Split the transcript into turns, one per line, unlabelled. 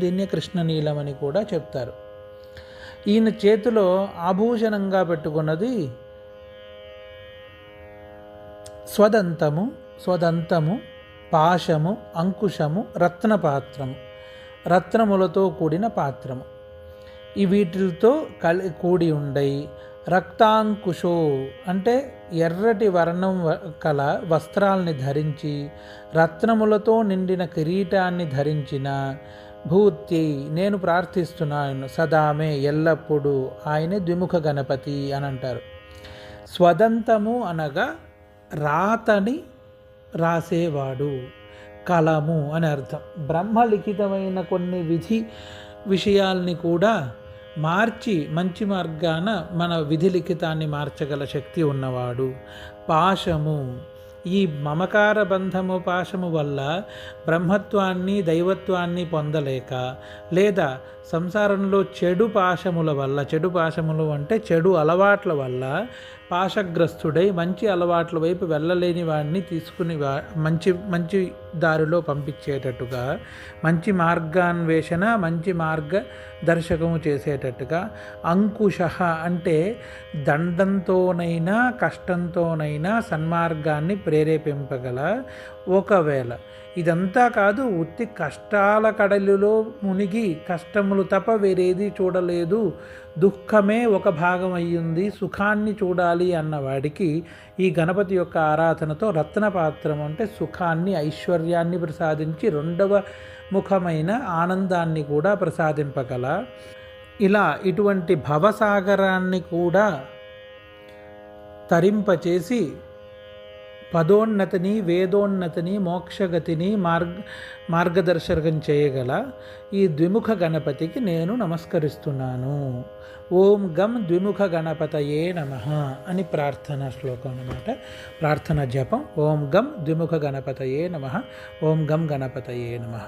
దీన్ని కృష్ణనీలం అని కూడా చెప్తారు. ఈయన చేతిలో ఆభూషణంగా పెట్టుకున్నది స్వదంతము, పాశము, అంకుశము, రత్నపాత్రము, రత్నములతో కూడిన పాత్రము. ఈ వీటితో కూడి ఉండయి. రక్తాంకుశో అంటే ఎర్రటి వర్ణం కల వస్త్రాల్ని ధరించి రత్నములతో నిండిన కిరీటాన్ని ధరించిన భూత్యై నేను ప్రార్థిస్తున్నాను సదామే ఎల్లప్పుడూ ఆయనే ద్విముఖ గణపతి అని అంటారు. స్వదంతము అనగా రాతని రాసేవాడు, కలము అని అర్థం. బ్రహ్మలిఖితమైన కొన్ని విధి విషయాల్ని కూడా మార్చి మంచి మార్గాన మన విధి లిఖితాన్ని మార్చగల శక్తి ఉన్నవాడు. పాశము, ఈ మమకార బంధము పాశము వల్ల బ్రహ్మత్వాన్ని దైవత్వాన్ని పొందలేక, లేదా సంసారంలో చెడు పాశములు అంటే చెడు అలవాట్ల వల్ల పాశగ్రస్తుడై మంచి అలవాట్ల వైపు వెళ్ళలేని వాడిని తీసుకుని మంచి దారిలో పంపించేటట్టుగా, మంచి మార్గాన్వేషణ, మంచి మార్గదర్శకము చేసేటట్టుగా. అంకుశ అంటే దండంతోనైనా కష్టంతోనైనా సన్మార్గాన్ని ప్రేరేపింపగల. ఒకవేళ ఇదంతా కాదు, ఉత్తి కష్టాల కడలిలో మునిగి కష్టములు తప్ప వేరేది చూడలేదు, దుఃఖమే ఒక భాగం అయ్యింది, సుఖాన్ని చూడాలి అన్నవాడికి ఈ గణపతి యొక్క ఆరాధనతో రత్నపాత్రం అంటే సుఖాన్ని, ఐశ్వర్యాన్ని ప్రసాదించి రెండవ ముఖమైన ఆనందాన్ని కూడా ప్రసాదింపగల. ఇలా ఇటువంటి భవసాగరాన్ని కూడా తరింపచేసి పదోన్నతిని, వేదోన్నతిని, మోక్షగతిని మార్గదర్శకం చేయగల ఈ ద్విముఖ గణపతికి నేను నమస్కరిస్తున్నాను. ఓం గం ద్విముఖ గణపతయే నమః అని ప్రార్థనా శ్లోకం అన్నమాట. ప్రార్థన జపం ఓం గం ద్విముఖ గణపతయే నమః, ఓం గం గణపతయే నమః.